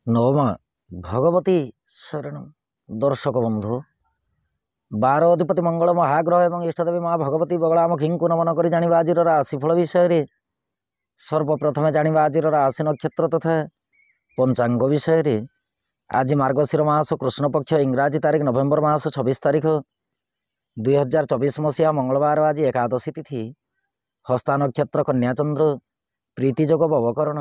नवमा भगवती शरणम। दर्शक बंधु 12 अधिपति मंगल महाग्रह एवं इष्टदेवी माँ भगवती बगलामुखी को नमन कर जानिबा आज राशिफल विषय। सर्वप्रथमे जानिबा आज राशि नक्षत्र तथा पंचांग विषय। आज मार्गशीर मास कृष्ण पक्ष इंग्राजी तारीख नवेम्बर मास 26 तारीख 2024 मसीहा मंगलवार। आज एकादशी तिथि। हस्ता नक्षत्र कन्या चंद्र प्रीतिजोग बवकरण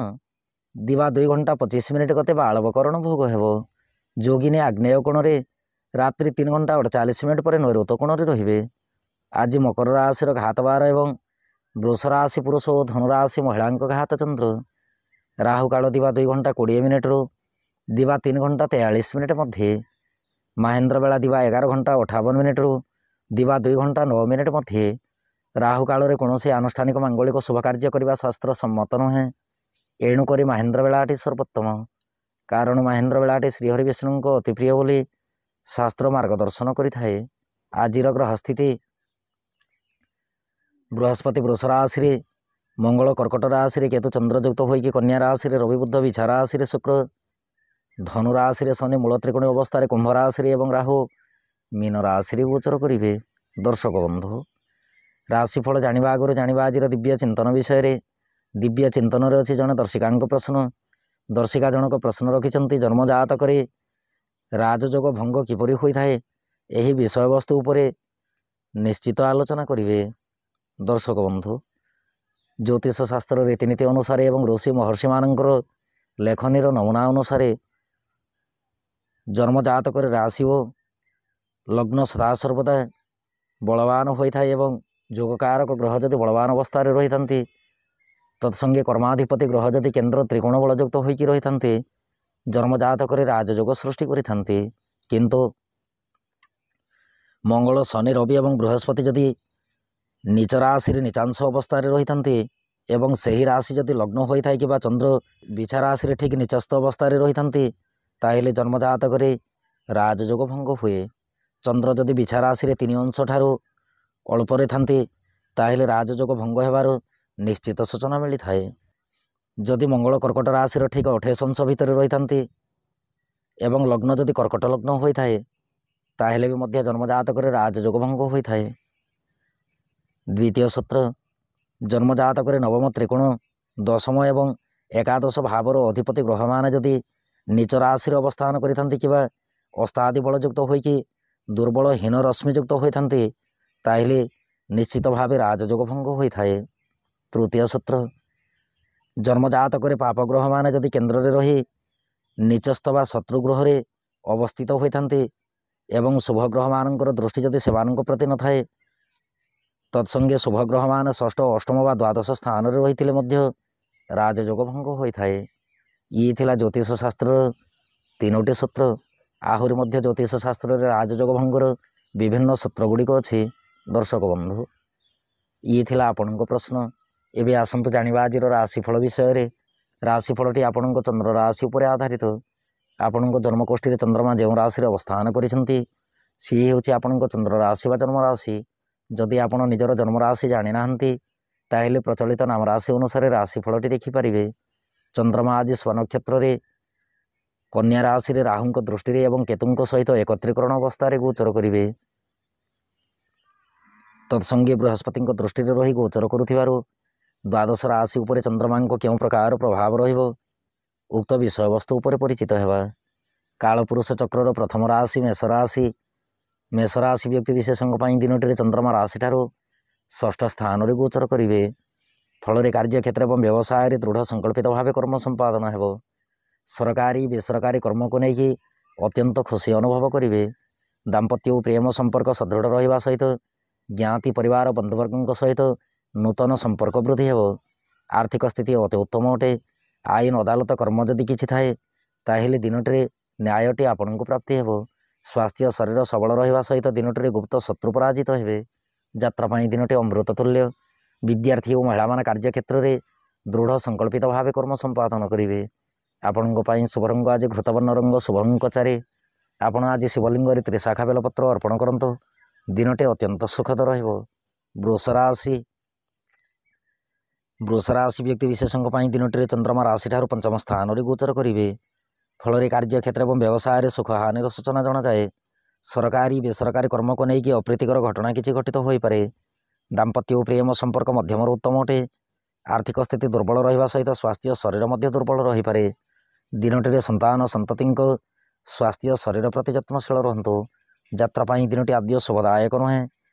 दिवा 2 घंटा 25 मिनिट गते बालवकरण भोग हेबो। जोगिनी आग्नेय कोण रात्रि 3 घंटा 48 मिनिट पर नैऋत्य कोण रे। आज मकर राशि घात बार एवं वृष राशि पुरुष और धनुराशि महिला घात चंद्र। राहु काल दिवा 2 घंटा 20 मिनिट रू दिवा 3 घंटा 43 मिनिट मध्य। महेंद्र बेला दिवा 11 घंटा 58 मिनिट रू दिवा 2 घंटा 9 मिनिट मध्य। राहु काल कौन आनुष्ठानिक मांगलिक शुभ कार्य करने शास्त्र सम्मत नुहे। एणुक महेंद्र बेलाटी सर्वोत्तम, कारण महेंद्र बेलाटी श्रीहरि विष्णु को अति प्रिय बोली शास्त्र मार्गदर्शन करिथाए। आज ग्रह स्थिति बृहस्पति वृष राशि, मंगल कर्कट राशि, केतु चंद्रयुक्त होइकी कन्या राशि, रवि बुध विछा राशि, शुक्र धनु राशि, शनि मूल त्रिकोणी अवस्था कुंभ राशि और राहु मीन राशि गोचर करेंगे। दर्शक बंधु राशिफल जानिबा आगुरी जानिबा आज दिव्य चिंतन विषय। दिव्य चिंतन अच्छी जड़े दर्शिका प्रश्न। दर्शिका जनक प्रश्न रखिंट जन्मजात करे राजयोग भंग किपरि होता है, यही विषय वस्तु उपरे निश्चित आलोचना करेंगे। दर्शक बंधु ज्योतिष शास्त्र रीतिनीति अनुसार एवं ऋषि महर्षि मानकर लेखनीर नमूना अनुसार जन्मजात करे राशि और लग्न सदा सर्वदा बलवान होता है एवं जोगकारक ग्रह जदि बलवान अवस्था रही था, तत्संगे कर्माधिपति ग्रह जदि केन्द्र त्रिकोण बलयुक्त होइकी रही था, जन्मजात करे राजयोग सृष्टि करिथान्ति। किंतु मंगल शनि रवि एवं बृहस्पति जदि नीच राशि नीचांश अवस्था रही था एवं सही राशि जदि लग्न होता है कि चंद्र विछा राशि ठीक नीचस्थ अवस्था रही था, ताहले जन्मजात करे राजयोग भंग हुए। चंद्र जदि विछा राशि 3 अंश ठारू अल्परे थान्ति, ताहले राजयोग भंग हेबार निश्चित सूचना मिली थाए। जदि मंगल कर्कट राशि ठीक 28 अंश भितर रही था एवं लग्न जदि कर्कट लग्न होता है, ताहले भी मध्य जन्मजात करे राजयोग भंग होता है। द्वितीय सूत्र जन्मजात करे नवम त्रिकोण दशम एवं एकादश भावर अधिपति ग्रह मान जदि नीच राशि अवस्थान करिथान्ति कि अस्तादि बलयुक्त होइकी दुर्बल हीन रश्मियुक्त होता, ताहले निश्चित भाव राजयोग भंग होता है। तृतीय सूत्र जन्मजात करे पाप ग्रह मान जदि केन्द्र में रही नीचस्थ व शत्रु ग्रह रे अवस्थित होता एवं शुभ ग्रह मानकर दृष्टि जदि सेमानक प्रति न थाए, तत्संगे शुभ ग्रह मान षष्ठ अष्टम व द्वादश स्थान रही राजयोग भंग होता है। ये थिला ज्योतिष शास्त्र 3टी सूत्र। आहरी मध्य ज्योतिष शास्त्र राजयोग भंगर विभिन्न सूत्र गुड़िक अच्छी। दर्शक बंधु ये थिला आपणको प्रश्न। एबे आसंतु जानिबा आज राशिफल विषय। राशिफलटी आपणको चंद्र राशि उपर आधारित। आपणको जन्मकोष्ठी चंद्रमा जो राशि अवस्थान करिसेंती सी होछि आपणको चंद्र राशि व जन्म राशि। जदि आपण निजर जन्म राशि जानि नाहंती ताहेले प्रचलित नाम राशि अनुसार राशिफलटी देखिपारे। चंद्रमा आज स्वनक्षत्र रे कन्या राशि रे राहुंक दृष्टि रे एवं केतुंक सहित एकत्रीकरण अवस्था रे गोचर करिवे। तत्संगे बृहस्पति दृष्टि रे रही गोचर करुथिबारु द्वादश राशि उपरे चंद्रमा को क्यों प्रकार प्रभाव रहिबो उक्त विषय वस्तु उपरे परिचित हेबा। कालपुरुष चक्र प्रथम राशि मेष राशि। मेष राशि व्यक्ति विशेषों दिनटी चंद्रमा राशि ठारू षष्ठ स्थान रे गोचर करिवे। फल कार्य क्षेत्र एवं व्यवसाय दृढ़ संकल्पित भाव कर्म संपादन हेबो। सरकारी बेसरकारी कर्म को लेकिन अत्यंत खुशी अनुभव करेंगे। दाम्पत्य और प्रेम संपर्क सदृढ़ रहा सहित ज्ञाति परिवार बंधुवर्ग सहित नूतन संपर्क वृद्धि हेबो। आर्थिक स्थिति अति उत्तम अटे। आईन अदालत कर्म जदि किछि थाए ताहेले दिनटे न्यायटी आपन को प्राप्ति हेबो। स्वास्थ्य शरीर सबल रहा सहित दिनटे गुप्त शत्रु पराजित हेबे। यात्रापाई दिनटे अमृत तुल्य। विद्यार्थी और महिला मान कार्य क्षेत्र में दृढ़ संकल्पित भाव कर्म संपादन करेंगे। आपण शुभ रंग आज घृतवर्ण रंग शुभ अंक 4। आपण आज शिवलिंग त्रिशाखा बेलपत्र अर्पण करंतु। दिनटे अत्यंत सुखद रहिबो। वृष राशि ବୃଷ ରାଶି ବ୍ୟକ୍ତି ବିଶେଷଙ୍କ ପାଇଁ ଦିନଟିରେ ଚନ୍ଦ୍ରମା ରାଶିଠାରୁ ପଞ୍ଚମ ସ୍ଥାନରେ ଗୋଚର କରିବେ। ଫଳରେ କାର୍ଯ୍ୟକ୍ଷେତ୍ର ଏବଂ ବ୍ୟବସାୟରେ ସୁଖ ହାନିର ସୂଚନା ଜଣାଯାଏ। ସରକାରୀ ବେସରକାରୀ କର୍ମକୁ ନେଇକି ଅପ୍ରୀତିକର ଘଟଣା କିଛି ଘଟିତ ହୋଇପାରେ। ଦାମ୍ପତ୍ୟ ଓ ପ୍ରେମ ସମ୍ପର୍କ ମଧ୍ୟମରୁ ଉତ୍ତମ ଅଟେ। ଆର୍ଥିକ ସ୍ଥିତି ଦୁର୍ବଳ ରହିବା ସହିତ ସ୍ୱାସ୍ଥ୍ୟ ଶରୀର ମଧ୍ୟ ଦୁର୍ବଳ ରହିପାରେ। ଦିନଟିରେ ସନ୍ତାନ ସନ୍ତତିଙ୍କ ସ୍ୱାସ୍ଥ୍ୟ ଶରୀର ପ୍ରତି ଯତ୍ନଶୀଳ ରୁହନ୍ତୁ। ଯାତ୍ରା ପାଇଁ ଦିନଟି ଆଦ୍ୟ ଶୁଭଦାୟକ ନୁହେଁ।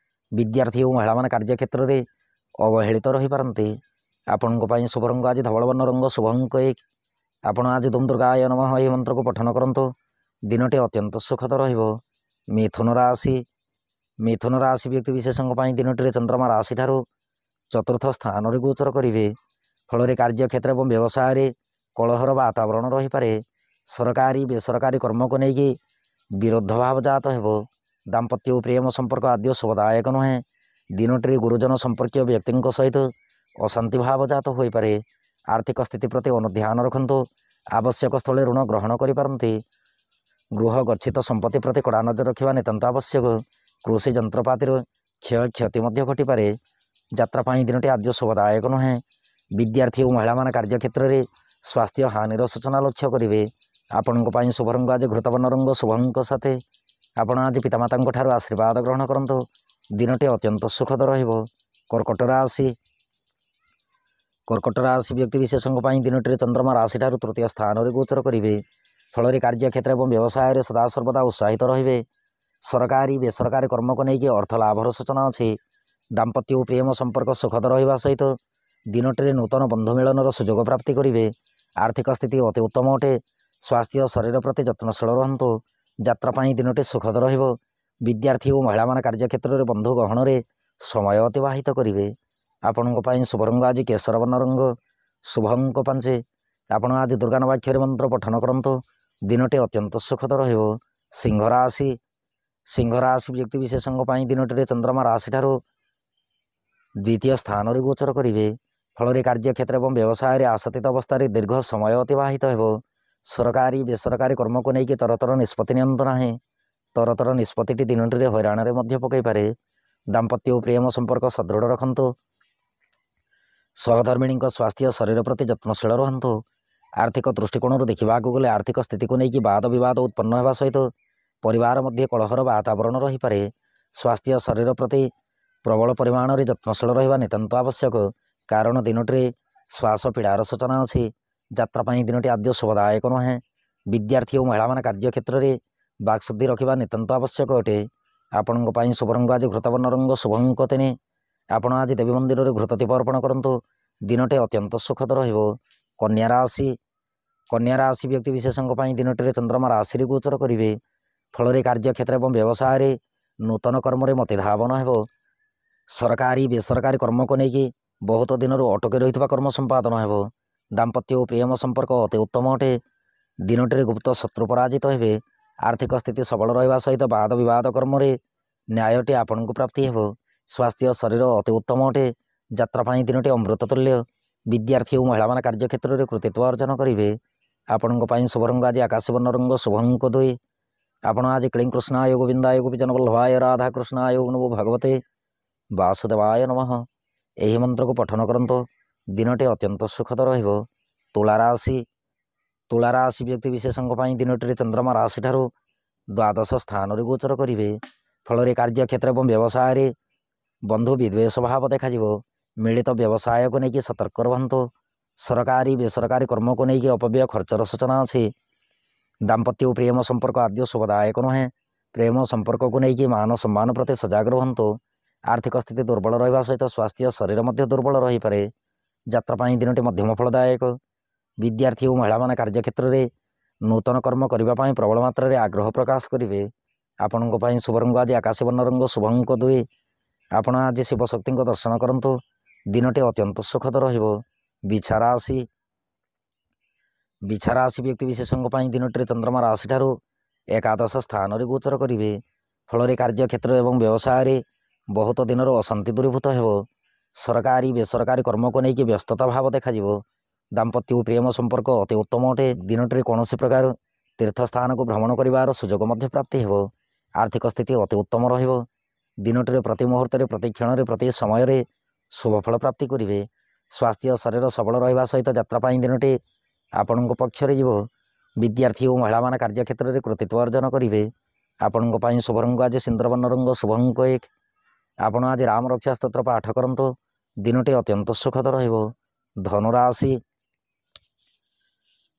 ବିଦ୍ୟାର୍ଥୀ ଓ ମହିଳାମାନେ କାର୍ଯ୍ୟକ୍ଷେତ୍ରରେ ଅବହେଳିତ ରହିପାରନ୍ତି। ଆପଣଙ୍କ ପାଇଁ ଶୁଭ ରଙ୍ଗ ଆଜି ଧବଳବର୍ଣ୍ଣ ରଙ୍ଗ, ଶୁଭ ଅଙ୍କ 1। ଆପଣ ଆଜି ଦୁମ୍ ଦୁର୍ଗାୟ ନମଃ ଏହି ମନ୍ତ୍ରକୁ ପଠନ କରନ୍ତୁ। ଦିନଟି ଅତ୍ୟନ୍ତ ସୁଖଦ ରହିବ। ମିଥୁନ ରାଶି। ମିଥୁନ ରାଶି ବ୍ୟକ୍ତି ବିଶେଷଙ୍କ ପାଇଁ ଦିନଟିରେ ଚନ୍ଦ୍ରମା ରାଶିଠାରୁ ଚତୁର୍ଥ ସ୍ଥାନରେ ଗୋଚର କରିବେ। ଫଳରେ କାର୍ଯ୍ୟକ୍ଷେତ୍ର ଏବଂ ବ୍ୟବସାୟରେ କଳହର ବାତାବରଣ ରହିପାରେ। ସରକାରୀ ବେସରକାରୀ କର୍ମକୁ ନେଇକି ବିରୋଧ ଭାବ ଜାତ ହେବ। ଦାମ୍ପତ୍ୟ ଓ ପ୍ରେମ ସମ୍ପର୍କ ଆଦ୍ୟ ଶୁଭଦାୟକ ନୁହେଁ। ଦିନଟିରେ ଗୁରୁଜନ ସମ୍ପର୍କୀୟ ବ୍ୟକ୍ତିଙ୍କ ସହିତ ଅଶାନ୍ତି ଭାବ ଜାତ ହୋଇପାରେ। ଆର୍ଥିକ ସ୍ଥିତି ପ୍ରତି ଅନୁଧ୍ୟାନ ରଖନ୍ତୁ। ଆବଶ୍ୟକ ସ୍ଥଳେ ଋଣ ଗ୍ରହଣ କରିପାରନ୍ତି। ଗୃହ ଗଚ୍ଛିତ ସମ୍ପତ୍ତି ପ୍ରତି କଡ଼ା ନଜର ରଖିବା ନିତାନ୍ତ ଆବଶ୍ୟକ। କୃଷି ଯନ୍ତ୍ରପାତିର କ୍ଷୟକ୍ଷତି ମଧ୍ୟ ଘଟିପାରେ। ଯାତ୍ରା ପାଇଁ ଦିନଟି ଆଦ୍ୟ ଶୁଭଦାୟକ ନୁହେଁ। ବିଦ୍ୟାର୍ଥୀ ଓ ମହିଳାମାନେ କାର୍ଯ୍ୟକ୍ଷେତ୍ରରେ ସ୍ୱାସ୍ଥ୍ୟ ହାନିର ସୂଚନା ଲକ୍ଷ୍ୟ କରିବେ। ଆପଣଙ୍କ ପାଇଁ ଶୁଭ ରଙ୍ଗ ଆଜି ଘୃତବର୍ଣ୍ଣ ରଙ୍ଗ, ଶୁଭ ଅଙ୍କ 7। ଆପଣ ଆଜି ପିତାମାତାଙ୍କ ଠାରୁ ଆଶୀର୍ବାଦ ଗ୍ରହଣ କରନ୍ତୁ। ଦିନଟି ଅତ୍ୟନ୍ତ ସୁଖଦ ରହିବ। କର୍କଟ ରାଶି। କର୍କଟ ରାଶି ବ୍ୟକ୍ତି ବିଶେଷଙ୍କ ପାଇଁ ଦିନଟିରେ ଚନ୍ଦ୍ରମା ରାଶିଠାରୁ ତୃତୀୟ ସ୍ଥାନରେ ଗୋଚର କରିବେ। ଫଳରେ କାର୍ଯ୍ୟକ୍ଷେତ୍ର ଏବଂ ବ୍ୟବସାୟରେ ସଦାସର୍ବଦା ଉତ୍ସାହିତ ରହିବେ। ସରକାରୀ ବେସରକାରୀ କର୍ମକୁ ନେଇକି ଅର୍ଥ ଲାଭର ସୂଚନା ଅଛି। ଦାମ୍ପତ୍ୟ ଓ ପ୍ରେମ ସମ୍ପର୍କ ସୁଖଦ ରହିବା ସହିତ ଦିନଟିରେ ନୂତନ ବନ୍ଧୁ ମିଳନର ସୁଯୋଗ ପ୍ରାପ୍ତି କରିବେ। ଆର୍ଥିକ ସ୍ଥିତି ଅତି ଉତ୍ତମ ଅଟେ। ସ୍ୱାସ୍ଥ୍ୟ ଶରୀର ପ୍ରତି ଯତ୍ନଶୀଳ ରୁହନ୍ତୁ। ଯାତ୍ରା ପାଇଁ ଦିନଟି ସୁଖଦ ରହିବ। ବିଦ୍ୟାର୍ଥୀ ଓ ମହିଳାମାନେ କାର୍ଯ୍ୟକ୍ଷେତ୍ରରେ ବନ୍ଧୁ ଗହଣରେ ସମୟ ଅତିବାହିତ କରିବେ। ଆପଣଙ୍କ ପାଇଁ ଶୁଭ ରଙ୍ଗ ଆଜି କେଶର ବର୍ଣ୍ଣ ରଙ୍ଗ, ଶୁଭ ଅଙ୍କ 5। ଆପଣ ଆଜି ଦୁର୍ଗା ନବାକ୍ଷରୀ ମନ୍ତ୍ର ପଠନ କରନ୍ତୁ। ଦିନଟି ଅତ୍ୟନ୍ତ ସୁଖଦ ରହିବ। ସିଂହ ରାଶି। ସିଂହ ରାଶି ବ୍ୟକ୍ତି ବିଶେଷଙ୍କ ପାଇଁ ଦିନଟିରେ ଚନ୍ଦ୍ରମା ରାଶିଠାରୁ ଦ୍ୱିତୀୟ ସ୍ଥାନରେ ଗୋଚର କରିବେ। ଫଳରେ କାର୍ଯ୍ୟକ୍ଷେତ୍ର ଏବଂ ବ୍ୟବସାୟରେ ଆଶାତୀତ ଅବସ୍ଥାରେ ଦୀର୍ଘ ସମୟ ଅତିବାହିତ ହେବ। ସରକାରୀ ବେସରକାରୀ କର୍ମକୁ ନେଇକି ତରତର ନିଷ୍ପତ୍ତି ନିଅନ୍ତୁ ନାହିଁ। ତରତର ନିଷ୍ପତ୍ତିଟି ଦିନଟିରେ ହଇରାଣରେ ମଧ୍ୟ ପକାଇପାରେ। ଦାମ୍ପତ୍ୟ ଓ ପ୍ରେମ ସମ୍ପର୍କ ସଦୃଢ଼ ରଖନ୍ତୁ। ସହଧର୍ମିଣୀଙ୍କ ସ୍ୱାସ୍ଥ୍ୟ ଶରୀର ପ୍ରତି ଯତ୍ନଶୀଳ ରୁହନ୍ତୁ। ଆର୍ଥିକ ଦୃଷ୍ଟିକୋଣରୁ ଦେଖିବାକୁ ଗଲେ ଆର୍ଥିକ ସ୍ଥିତିକୁ ନେଇକି ବାଦ ବିବାଦ ଉତ୍ପନ୍ନ ହେବା ସହିତ ପରିବାର ମଧ୍ୟରେ କଳହର ବାତାବରଣ ରହିପାରେ। ସ୍ୱାସ୍ଥ୍ୟ ଶରୀର ପ୍ରତି ପ୍ରବଳ ପରିମାଣରେ ଯତ୍ନଶୀଳ ରହିବା ନିତାନ୍ତ ଆବଶ୍ୟକ। କାରଣ ଦିନଟିରେ ଶ୍ୱାସ ପୀଡ଼ାର ସୂଚନା ଅଛି। ଯାତ୍ରା ପାଇଁ ଦିନଟି ଆଦ୍ୟ ଶୁଭଦାୟକ ନୁହେଁ। ବିଦ୍ୟାର୍ଥୀ ଓ ମହିଳାମାନେ କାର୍ଯ୍ୟକ୍ଷେତ୍ରରେ ବାକ୍ଶୁଦ୍ଧି ରଖିବା ନିତାନ୍ତ ଆବଶ୍ୟକ ଅଟେ। ଆପଣଙ୍କ ପାଇଁ ଶୁଭ ରଙ୍ଗ ଆଜି ଘୃତବର୍ଣ୍ଣ ରଙ୍ଗ, ଶୁଭ ଅଙ୍କ 3। ଆପଣ ଆଜି ଦେବୀ ମନ୍ଦିରରେ ଘୃତଦୀପ ଅର୍ପଣ କରନ୍ତୁ। ଦିନଟି ଅତ୍ୟନ୍ତ ସୁଖଦ ରହିବ। କନ୍ୟା ରାଶି। କନ୍ୟା ରାଶି ବ୍ୟକ୍ତି ବିଶେଷଙ୍କ ପାଇଁ ଦିନଟିରେ ଚନ୍ଦ୍ରମା ରାଶିରେ ଗୋଚର କରିବେ। ଫଳରେ କାର୍ଯ୍ୟକ୍ଷେତ୍ର ଏବଂ ବ୍ୟବସାୟରେ ନୂତନ କର୍ମରେ ମତିଧାବନ ହେବ। ସରକାରୀ ବେସରକାରୀ କର୍ମକୁ ନେଇକି ବହୁତ ଦିନରୁ ଅଟକି ରହିଥିବା କର୍ମ ସମ୍ପାଦନ ହେବ। ଦାମ୍ପତ୍ୟ ଓ ପ୍ରେମ ସମ୍ପର୍କ ଅତି ଉତ୍ତମ ଅଟେ। ଦିନଟିରେ ଗୁପ୍ତ ଶତ୍ରୁ ପରାଜିତ ହେବେ। ଆର୍ଥିକ ସ୍ଥିତି ସବଳ ରହିବା ସହିତ ବାଦ ବିବାଦ କର୍ମରେ ନ୍ୟାୟଟି ଆପଣଙ୍କୁ ପ୍ରାପ୍ତି ହେବ। ସ୍ୱାସ୍ଥ୍ୟ ଶରୀର ଅତି ଉତ୍ତମ ଅଟେ। ଯାତ୍ରା ପାଇଁ ଦିନଟି ଅମୃତ ତୁଲ୍ୟ। ବିଦ୍ୟାର୍ଥୀ ଓ ମହିଳାମାନେ କାର୍ଯ୍ୟକ୍ଷେତ୍ରରେ କୃତିତ୍ୱ ଅର୍ଜନ କରିବେ। ଆପଣଙ୍କ ପାଇଁ ଶୁଭ ରଙ୍ଗ ଆଜି ଆକାଶ ବର୍ଣ୍ଣ ରଙ୍ଗ, ଶୁଭ ଅଙ୍କ 2। ଆପଣ ଆଜି କ୍ଳିଂ କୃଷ୍ଣାୟ ଗୋବିନ୍ଦାୟ ଗୋପୀଜନବଲ୍ଲଭାୟ ରାଧାକୃଷ୍ଣାୟ ନମୋ ଭଗବତେ ବାସୁଦେବାୟ ନମଃ ଏହି ମନ୍ତ୍ରକୁ ପଠନ କରନ୍ତୁ। ଦିନଟି ଅତ୍ୟନ୍ତ ସୁଖଦ ରହିବ। ତୁଳା ରାଶି। ତୁଳା ରାଶି ବ୍ୟକ୍ତି ବିଶେଷଙ୍କ ପାଇଁ ଦିନଟିରେ ଚନ୍ଦ୍ରମା ରାଶିଠାରୁ ଦ୍ୱାଦଶ ସ୍ଥାନରେ ଗୋଚର କରିବେ। ଫଳରେ କାର୍ଯ୍ୟକ୍ଷେତ୍ର ଏବଂ ବ୍ୟବସାୟରେ ବନ୍ଧୁ ବିଦ୍ୱେଷ ଭାବ ଦେଖାଯିବ। ମିଳିତ ବ୍ୟବସାୟକୁ ନେଇକି ସତର୍କ ରୁହନ୍ତୁ। ସରକାରୀ ବେସରକାରୀ କର୍ମକୁ ନେଇକି ଅପବ୍ୟୟ ଖର୍ଚ୍ଚର ସୂଚନା ଅଛି। ଦାମ୍ପତ୍ୟ ଓ ପ୍ରେମ ସମ୍ପର୍କ ଆଦ୍ୟ ଶୁଭଦାୟକ ନୁହେଁ। ପ୍ରେମ ସମ୍ପର୍କକୁ ନେଇକି ମାନ ସମ୍ମାନ ପ୍ରତି ସଜାଗ ରୁହନ୍ତୁ। ଆର୍ଥିକ ସ୍ଥିତି ଦୁର୍ବଳ ରହିବା ସହିତ ସ୍ୱାସ୍ଥ୍ୟ ଶରୀର ମଧ୍ୟ ଦୁର୍ବଳ ରହିପାରେ। ଯାତ୍ରା ପାଇଁ ଦିନଟି ମଧ୍ୟମ ଫଳଦାୟକ। ବିଦ୍ୟାର୍ଥୀ ଓ ମହିଳାମାନେ କାର୍ଯ୍ୟକ୍ଷେତ୍ରରେ ନୂତନ କର୍ମ କରିବା ପାଇଁ ପ୍ରବଳ ମାତ୍ରାରେ ଆଗ୍ରହ ପ୍ରକାଶ କରିବେ। ଆପଣଙ୍କ ପାଇଁ ଶୁଭ ରଙ୍ଗ ଆଜି ଆକାଶ ବର୍ଣ୍ଣ ରଙ୍ଗ, ଶୁଭ ଅଙ୍କ 2। ଆପଣ ଆଜି ଶିବଶକ୍ତିଙ୍କ ଦର୍ଶନ କରନ୍ତୁ। ଦିନଟି ଅତ୍ୟନ୍ତ ସୁଖଦ ରହିବ। ବିଛା ରାଶି। ବିଛା ରାଶି ବ୍ୟକ୍ତି ବିଶେଷଙ୍କ ପାଇଁ ଦିନଟିରେ ଚନ୍ଦ୍ରମା ରାଶିଠାରୁ ଏକାଦଶ ସ୍ଥାନରେ ଗୋଚର କରିବେ। ଫଳରେ କାର୍ଯ୍ୟକ୍ଷେତ୍ର ଏବଂ ବ୍ୟବସାୟରେ ବହୁତ ଦିନର ଅଶାନ୍ତି ଦୂରୀଭୂତ ହେବ। ସରକାରୀ ବେସରକାରୀ କର୍ମକୁ ନେଇକି ବ୍ୟସ୍ତତା ଭାବ ଦେଖାଯିବ। ଦାମ୍ପତ୍ୟ ଓ ପ୍ରେମ ସମ୍ପର୍କ ଅତି ଉତ୍ତମ ଅଟେ। ଦିନଟିରେ କୌଣସି ପ୍ରକାର ତୀର୍ଥସ୍ଥାନକୁ ଭ୍ରମଣ କରିବାର ସୁଯୋଗ ମଧ୍ୟ ପ୍ରାପ୍ତି ହେବ। ଆର୍ଥିକ ସ୍ଥିତି ଅତି ଉତ୍ତମ ରହିବ। ଦିନଟିରେ ପ୍ରତି ମୁହୂର୍ତ୍ତରେ, ପ୍ରତି କ୍ଷଣରେ, ପ୍ରତି ସମୟରେ ଶୁଭଫଳ ପ୍ରାପ୍ତି କରିବେ। ସ୍ୱାସ୍ଥ୍ୟ ଶରୀର ସବଳ ରହିବା ସହିତ ଯାତ୍ରା ପାଇଁ ଦିନଟି ଆପଣଙ୍କ ପକ୍ଷରେ ଯିବ। ବିଦ୍ୟାର୍ଥୀ ଓ ମହିଳାମାନେ କାର୍ଯ୍ୟକ୍ଷେତ୍ରରେ କୃତିତ୍ୱ ଅର୍ଜନ କରିବେ। ଆପଣଙ୍କ ପାଇଁ ଶୁଭ ରଙ୍ଗ ଆଜି ସିନ୍ଦୁରବର୍ଣ୍ଣ ରଙ୍ଗ, ଶୁଭ ଅଙ୍କ 1। ଆପଣ ଆଜି ରାମ ରକ୍ଷା ସ୍ତୋତ୍ର ପାଠ କରନ୍ତୁ। ଦିନଟି ଅତ୍ୟନ୍ତ ସୁଖଦ ରହିବ।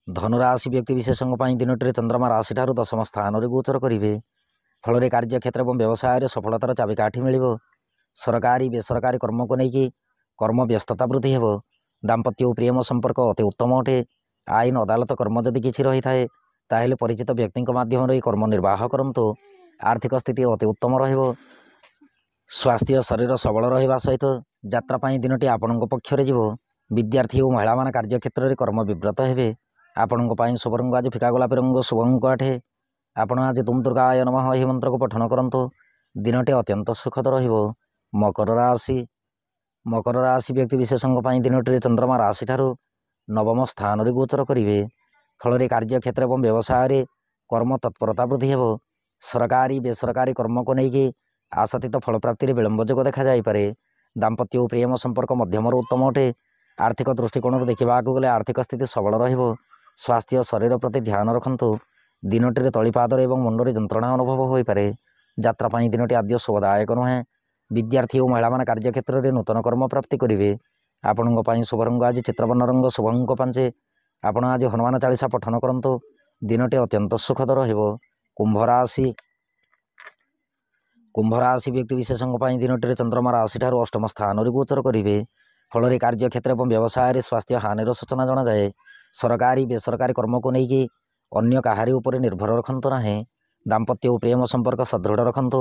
ଧନୁରାଶି ବ୍ୟକ୍ତି ବିଶେଷଙ୍କ ପାଇଁ ଦିନଟିରେ ଚନ୍ଦ୍ରମା ରାଶିଠାରୁ ଦଶମ ସ୍ଥାନରେ ଗୋଚର କରିବେ। ଫଳରେ କାର୍ଯ୍ୟକ୍ଷେତ୍ର ଏବଂ ବ୍ୟବସାୟରେ ସଫଳତାର ଚାବିକାଠି ମିଳିବ। ସରକାରୀ ବେସରକାରୀ କର୍ମକୁ ନେଇକି କର୍ମ ବ୍ୟସ୍ତତା ବୃଦ୍ଧି ହେବ। ଦାମ୍ପତ୍ୟ ଓ ପ୍ରେମ ସମ୍ପର୍କ ଅତି ଉତ୍ତମ ଅଟେ। ଆଇନ ଅଦାଲତ କର୍ମ ଯଦି କିଛି ରହିଥାଏ ତାହେଲେ ପରିଚିତ ବ୍ୟକ୍ତିଙ୍କ ମାଧ୍ୟମରେ ଏହି କର୍ମ ନିର୍ବାହ କରନ୍ତୁ। ଆର୍ଥିକ ସ୍ଥିତି ଅତି ଉତ୍ତମ ରହିବ। ସ୍ୱାସ୍ଥ୍ୟ ଶରୀର ସବଳ ରହିବା ସହିତ ଯାତ୍ରା ପାଇଁ ଦିନଟି ଆପଣଙ୍କ ପକ୍ଷରେ ଯିବ। ବିଦ୍ୟାର୍ଥୀ ଓ ମହିଳାମାନେ କାର୍ଯ୍ୟକ୍ଷେତ୍ରରେ କର୍ମ ବିବ୍ରତ ହେବେ। ଆପଣଙ୍କ ପାଇଁ ଶୁଭ ରଙ୍ଗ ଆଜି ଫିକା ଗୋଲାପୀ ରଙ୍ଗ, ଶୁଭ ଅଙ୍କ 8। ଆପଣ ଆଜି ତୁମ୍ ଦୁର୍ଗାୟ ନମଃ ଏହି ମନ୍ତ୍ରକୁ ପଠନ କରନ୍ତୁ। ଦିନଟି ଅତ୍ୟନ୍ତ ସୁଖଦ ରହିବ। ମକର ରାଶି ବ୍ୟକ୍ତି ବିଶେଷଙ୍କ ପାଇଁ ଦିନଟିରେ ଚନ୍ଦ୍ରମା ରାଶିଠାରୁ ନବମ ସ୍ଥାନରେ ଗୋଚର କରିବେ। ଫଳରେ କାର୍ଯ୍ୟକ୍ଷେତ୍ର ଏବଂ ବ୍ୟବସାୟରେ କର୍ମ ତତ୍ପରତା ବୃଦ୍ଧି ହେବ। ସରକାରୀ ବେସରକାରୀ କର୍ମକୁ ନେଇକି ଆଶାତୀତ ଫଳପ୍ରାପ୍ତିରେ ବିଳମ୍ବ ଯୋଗ ଦେଖାଯାଇପାରେ। ଦାମ୍ପତ୍ୟ ଓ ପ୍ରେମ ସମ୍ପର୍କ ମଧ୍ୟମରୁ ଉତ୍ତମ ଅଟେ। ଆର୍ଥିକ ଦୃଷ୍ଟିକୋଣରୁ ଦେଖିବାକୁ ଗଲେ ଆର୍ଥିକ ସ୍ଥିତି ସବଳ ରହିବ। ସ୍ୱାସ୍ଥ୍ୟ ଶରୀର ପ୍ରତି ଧ୍ୟାନ ରଖନ୍ତୁ। ଦିନଟିରେ ତଳିପାଦରେ ଏବଂ ମୁଣ୍ଡରେ ଯନ୍ତ୍ରଣା ଅନୁଭବ ହୋଇପାରେ। ଯାତ୍ରା ପାଇଁ ଦିନଟି ଆଦ୍ୟ ଶୁଭଦାୟକ ନୁହେଁ। ବିଦ୍ୟାର୍ଥୀ ଓ ମହିଳାମାନେ କାର୍ଯ୍ୟକ୍ଷେତ୍ରରେ ନୂତନ କର୍ମ ପ୍ରାପ୍ତି କରିବେ। ଆପଣଙ୍କ ପାଇଁ ଶୁଭ ରଙ୍ଗ ଆଜି ଚିତ୍ରବର୍ଣ୍ଣ ରଙ୍ଗ, ଶୁଭ ଅଙ୍କ 5। ଆପଣ ଆଜି ହନୁମାନ ଚାଳିଶା ପଠନ କରନ୍ତୁ। ଦିନଟି ଅତ୍ୟନ୍ତ ସୁଖଦ ରହିବ। କୁମ୍ଭ ରାଶି ବ୍ୟକ୍ତି ବିଶେଷଙ୍କ ପାଇଁ ଦିନଟିରେ ଚନ୍ଦ୍ରମା ରାଶିଠାରୁ ଅଷ୍ଟମ ସ୍ଥାନରେ ଗୋଚର କରିବେ। ଫଳରେ କାର୍ଯ୍ୟକ୍ଷେତ୍ର ଏବଂ ବ୍ୟବସାୟରେ ସ୍ୱାସ୍ଥ୍ୟ ହାନିର ସୂଚନା ଜଣାଯାଏ। ସରକାରୀ ବେସରକାରୀ କର୍ମକୁ ନେଇକି ଅନ୍ୟ କାହାରି ଉପରେ ନିର୍ଭର ରଖନ୍ତୁ ନାହିଁ। ଦାମ୍ପତ୍ୟ ଓ ପ୍ରେମ ସମ୍ପର୍କ ସଦୃଢ଼ ରଖନ୍ତୁ।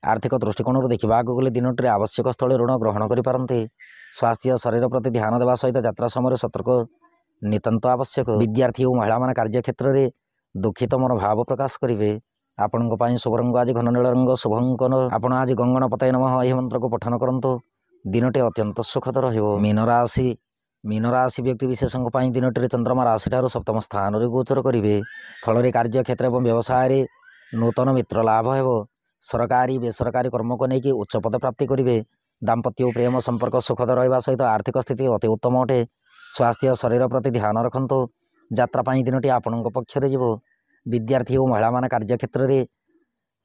ଆର୍ଥିକ ଦୃଷ୍ଟିକୋଣରୁ ଦେଖିବାକୁ ଗଲେ ଦିନଟିରେ ଆବଶ୍ୟକ ସ୍ଥଳେ ଋଣ ଗ୍ରହଣ କରିପାରନ୍ତି। ସ୍ୱାସ୍ଥ୍ୟ ଶରୀର ପ୍ରତି ଧ୍ୟାନ ଦେବା ସହିତ ଯାତ୍ରା ସମୟରେ ସତର୍କ ନିତାନ୍ତ ଆବଶ୍ୟକ। ବିଦ୍ୟାର୍ଥୀ ଓ ମହିଳାମାନେ କାର୍ଯ୍ୟକ୍ଷେତ୍ରରେ ଦୁଃଖିତ ମନୋଭାବ ପ୍ରକାଶ କରିବେ। ଆପଣଙ୍କ ପାଇଁ ଶୁଭ ରଙ୍ଗ ଆଜି ଘନ ନୀଳ ରଙ୍ଗ, ଶୁଭ ଅଙ୍କ 9। ଆପଣ ଆଜି ଗଙ୍ଗଣପତାୟ ନମଃ ଏହି ମନ୍ତ୍ରକୁ ପଠନ କରନ୍ତୁ। ଦିନଟି ଅତ୍ୟନ୍ତ ସୁଖଦ ରହିବ। ମୀନରାଶି ବ୍ୟକ୍ତି ବିଶେଷଙ୍କ ପାଇଁ ଦିନଟିରେ ଚନ୍ଦ୍ରମା ରାଶିଠାରୁ ସପ୍ତମ ସ୍ଥାନରେ ଗୋଚର କରିବେ। ଫଳରେ କାର୍ଯ୍ୟକ୍ଷେତ୍ର ଏବଂ ବ୍ୟବସାୟରେ ନୂତନ ମିତ୍ର ଲାଭ ହେବ। ସରକାରୀ ବେସରକାରୀ କର୍ମକୁ ନେଇକି ଉଚ୍ଚ ପଦ ପ୍ରାପ୍ତି କରିବେ। ଦାମ୍ପତ୍ୟ ଓ ପ୍ରେମ ସମ୍ପର୍କ ସୁଖଦ ରହିବା ସହିତ ଆର୍ଥିକ ସ୍ଥିତି ଅତି ଉତ୍ତମ ଅଟେ। ସ୍ୱାସ୍ଥ୍ୟ ଶରୀର ପ୍ରତି ଧ୍ୟାନ ରଖନ୍ତୁ। ଯାତ୍ରା ପାଇଁ ଦିନଟି ଆପଣଙ୍କ ପକ୍ଷରେ ଯିବ। ବିଦ୍ୟାର୍ଥୀ ଓ ମହିଳାମାନେ କାର୍ଯ୍ୟକ୍ଷେତ୍ରରେ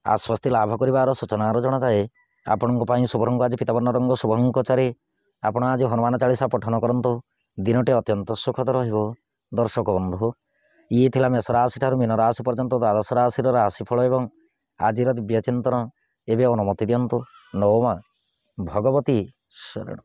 ଆଶ୍ୱସ୍ତି ଲାଭ କରିବାର ସୂଚନାର ଜଣାଯାଏ। ଆପଣଙ୍କ ପାଇଁ ଶୁଭ ରଙ୍ଗ ଆଜି ପୀତାବର୍ଣ୍ଣ ରଙ୍ଗ, ଶୁଭ ଅଙ୍କ 4। ଆପଣ ଆଜି ହନୁମାନ ଚାଳିଶା ପଠନ କରନ୍ତୁ। ଦିନଟି ଅତ୍ୟନ୍ତ ସୁଖଦ ରହିବ। ଦର୍ଶକ ବନ୍ଧୁ, ଇଏ ଥିଲା ମେଷ ରାଶି ଠାରୁ ମୀନ ରାଶି ପର୍ଯ୍ୟନ୍ତ ଦ୍ୱାଦଶ ରାଶିର ରାଶିଫଳ ଏବଂ ଆଜିର ଦିବ୍ୟ ଚିନ୍ତନ। ଏବେ ଅନୁମତି ଦିଅନ୍ତୁ। ନମଃ ଭଗବତୀ ଶରଣ।